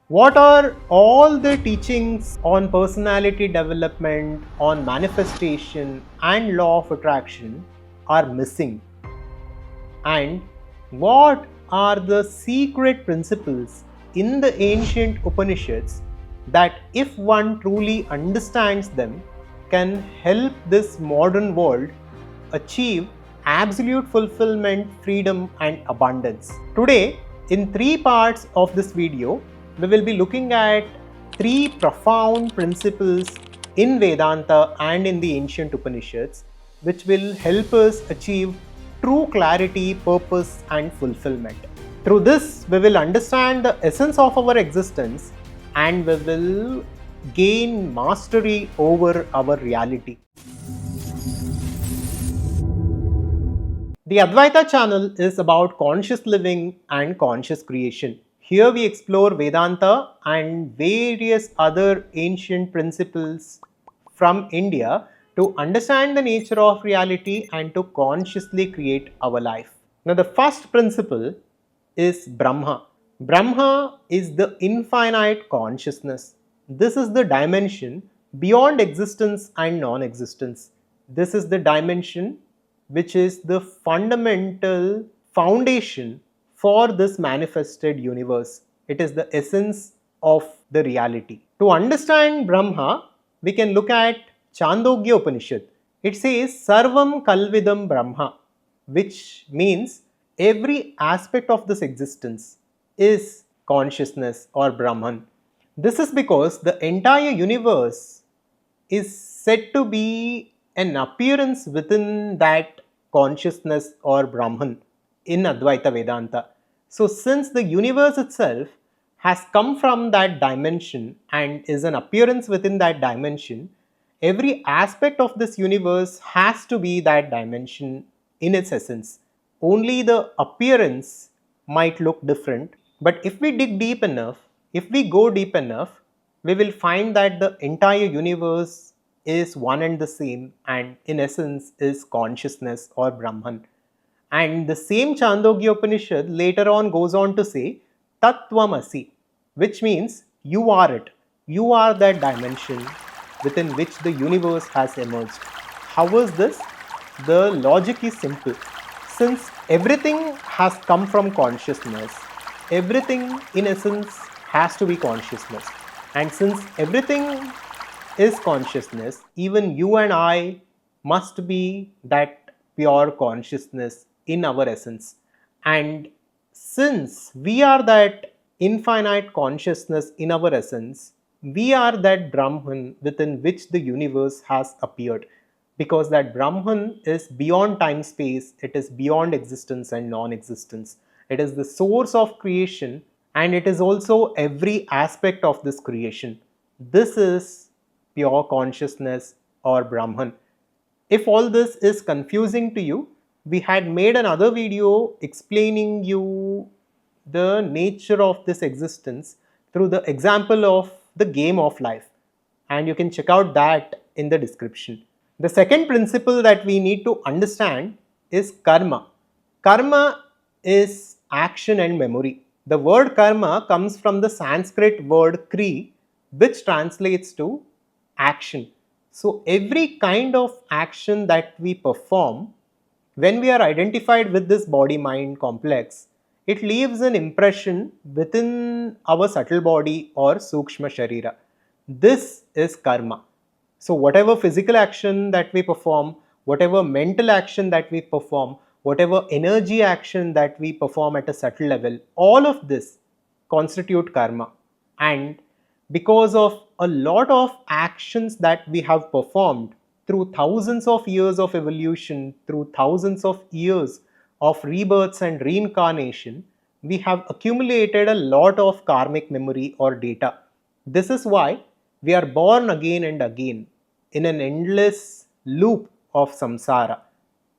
What are all the teachings on personality development, on manifestation and law of attraction are missing? And what are the secret principles in the ancient Upanishads that, if one truly understands them, can help this modern world achieve absolute fulfillment, freedom and abundance? Today, in three parts of this video, we will be looking at three profound principles in Vedanta and in the ancient Upanishads, which will help us achieve true clarity, purpose and fulfillment. Through this, we will understand the essence of our existence and we will gain mastery over our reality. The Advaita channel is about conscious living and conscious creation. Here we explore Vedanta and various other ancient principles from India to understand the nature of reality and to consciously create our life. Now, the first principle is Brahma. Brahma is the infinite consciousness. This is the dimension beyond existence and non-existence. This is the dimension which is the fundamental foundation for this manifested universe. It is the essence of the reality. To understand Brahma, we can look at Chandogya Upanishad. It says Sarvam Kalvidam Brahma, which means every aspect of this existence is consciousness or Brahman. This is because the entire universe is said to be an appearance within that consciousness or Brahman in Advaita Vedanta. So since the universe itself has come from that dimension and is an appearance within that dimension, every aspect of this universe has to be that dimension in its essence. Only the appearance might look different, but if we dig deep enough, if we go deep enough, we will find that the entire universe is one and the same and in essence is consciousness or Brahman. And the same Chandogya Upanishad later on goes on to say Tattvamasi, which means you are it. You are that dimension within which the universe has emerged. How is this? The logic is simple. Since everything has come from consciousness, everything in essence has to be consciousness. And since everything is consciousness, even you and I must be that pure consciousness in our essence. And since we are that infinite consciousness in our essence, we are that Brahman within which the universe has appeared. Because that Brahman is beyond time space, it is beyond existence and non-existence. It is the source of creation and it is also every aspect of this creation. This is pure consciousness or Brahman. If all this is confusing to you, we had made another video explaining you the nature of this existence through the example of the game of life, and you can check out that in the description. The second principle that we need to understand is karma. Karma is action and memory. The word karma comes from the Sanskrit word kri, which translates to action. So every kind of action that we perform, when we are identified with this body-mind complex, it leaves an impression within our subtle body or sukshma sharira. This is karma. So whatever physical action that we perform, whatever mental action that we perform, whatever energy action that we perform at a subtle level, all of this constitute karma. And because of a lot of actions that we have performed through thousands of years of evolution, through thousands of years of rebirths and reincarnation, we have accumulated a lot of karmic memory or data. This is why we are born again and again in an endless loop of samsara.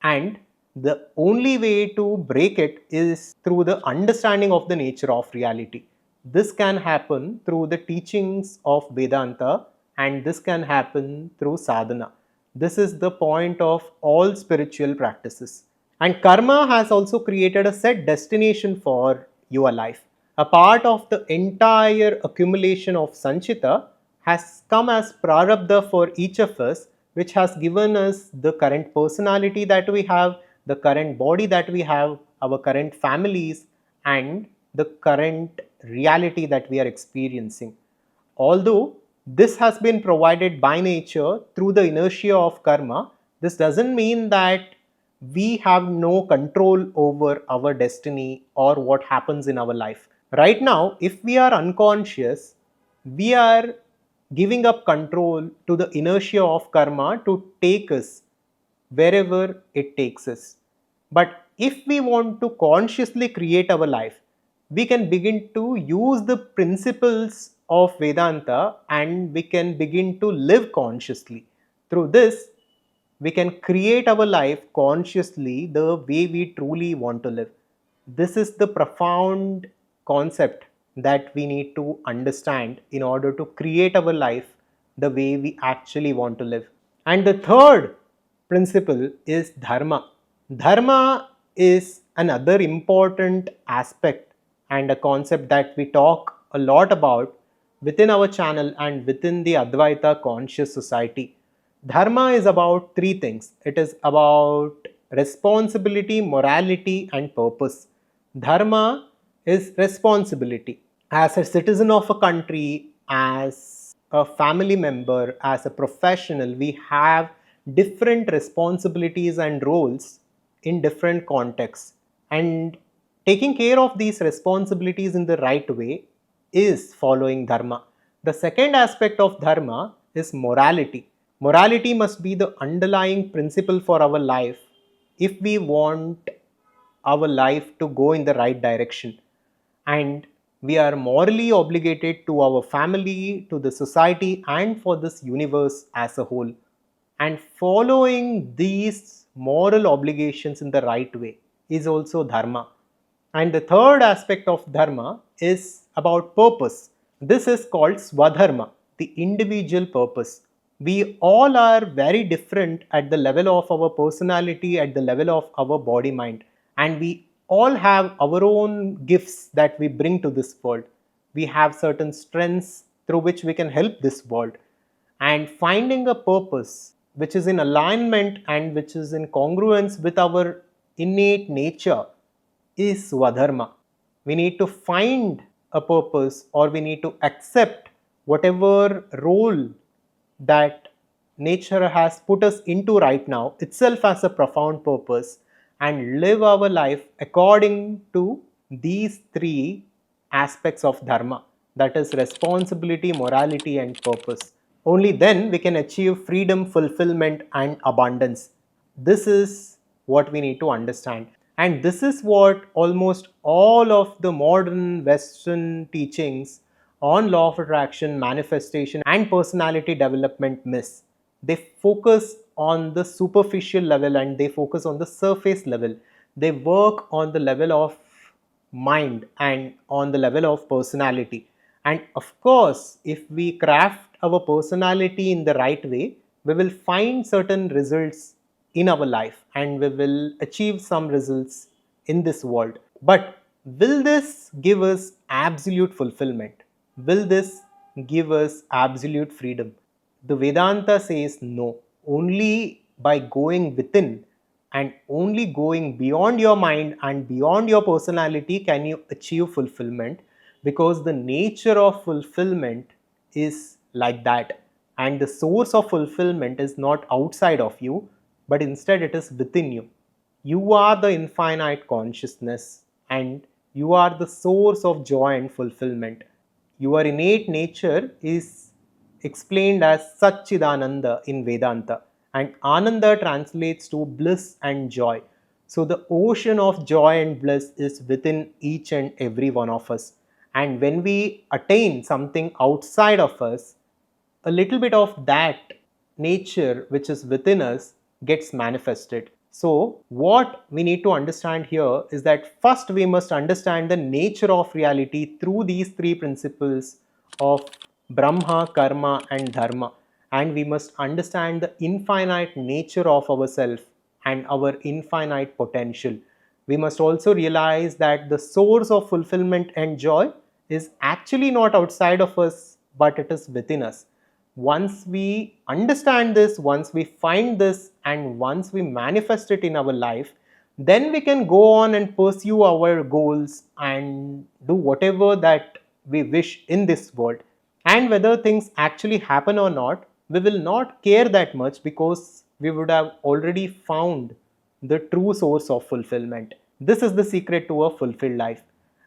And the only way to break it is through the understanding of the nature of reality. This can happen through the teachings of Vedanta and this can happen through sadhana. This is the point of all spiritual practices. And karma has also created a set destination for your life. A part of the entire accumulation of Sanchita has come as prarabdha for each of us, which has given us the current personality that we have, the current body that we have, our current families, and the current reality that we are experiencing. Although this has been provided by nature through the inertia of karma, this doesn't mean that we have no control over our destiny or what happens in our life. Right now, if we are unconscious, we are giving up control to the inertia of karma to take us wherever it takes us. But if we want to consciously create our life, we can begin to use the principles of Vedanta and we can begin to live consciously. Through this, we can create our life consciously the way we truly want to live. This is the profound concept that we need to understand in order to create our life the way we actually want to live. And the third principle is Dharma. Dharma is another important aspect and a concept that we talk a lot about within our channel and within the Advaita conscious society. Dharma is about three things. It is about responsibility, morality, and purpose. Dharma is responsibility. As a citizen of a country, as a family member, as a professional, we have different responsibilities and roles in different contexts. And taking care of these responsibilities in the right way is following Dharma. The second aspect of Dharma is morality. Morality must be the underlying principle for our life if we want our life to go in the right direction. And we are morally obligated to our family, to the society, and for this universe as a whole. And following these moral obligations in the right way is also Dharma. And the third aspect of Dharma is about purpose. This is called Swadharma, the individual purpose. We all are very different at the level of our personality, at the level of our body mind, and we all have our own gifts that we bring to this world. We have certain strengths through which we can help this world. And finding a purpose which is in alignment and which is in congruence with our innate nature is Swadharma. We need to find a purpose or we need to accept whatever role that nature has put us into right now itself as a profound purpose and live our life according to these three aspects of Dharma, that is responsibility, morality, and purpose. Only then we can achieve freedom, fulfillment, and abundance. This is what we need to understand. And this is what almost all of the modern Western teachings on law of attraction, manifestation, and personality development miss. They focus on the superficial level and they focus on the surface level. They work on the level of mind and on the level of personality. And of course, if we craft our personality in the right way, we will find certain results in our life and we will achieve some results in this world. But will this give us absolute fulfillment? Will this give us absolute freedom? The Vedanta says no. Only by going within and only going beyond your mind and beyond your personality can you achieve fulfillment, because the nature of fulfillment is like that, and the source of fulfillment is not outside of you but instead it is within you. You are the infinite consciousness and you are the source of joy and fulfillment. Your innate nature is explained as Satchidananda in Vedanta, and Ananda translates to bliss and joy. So the ocean of joy and bliss is within each and every one of us. And when we attain something outside of us, a little bit of that nature which is within us gets manifested. So, what we need to understand here is that first we must understand the nature of reality through these three principles of Brahma, Karma, and Dharma. And we must understand the infinite nature of ourself and our infinite potential. We must also realize that the source of fulfillment and joy is actually not outside of us, but it is within us. Once we understand this, once we find this, and once we manifest it in our life, then we can go on and pursue our goals and do whatever that we wish in this world. And whether things actually happen or not, we will not care that much because we would have already found the true source of fulfillment. This is the secret to a fulfilled life.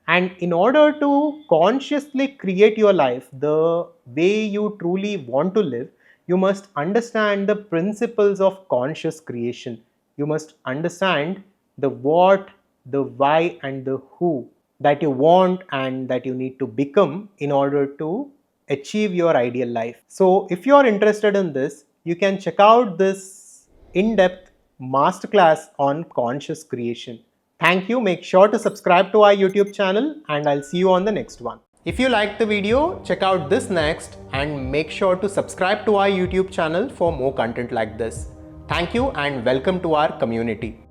And in order to consciously create your life the way you truly want to live, you must understand the principles of conscious creation. You must understand the what, the why, and the who that you want and that you need to become in order to achieve your ideal life. So, if you are interested in this, you can check out this in-depth masterclass on conscious creation. Thank you. Make sure to subscribe to our YouTube channel and I'll see you on the next one. If you liked the video, check out this next and make sure to subscribe to our YouTube channel for more content like this. Thank you and welcome to our community.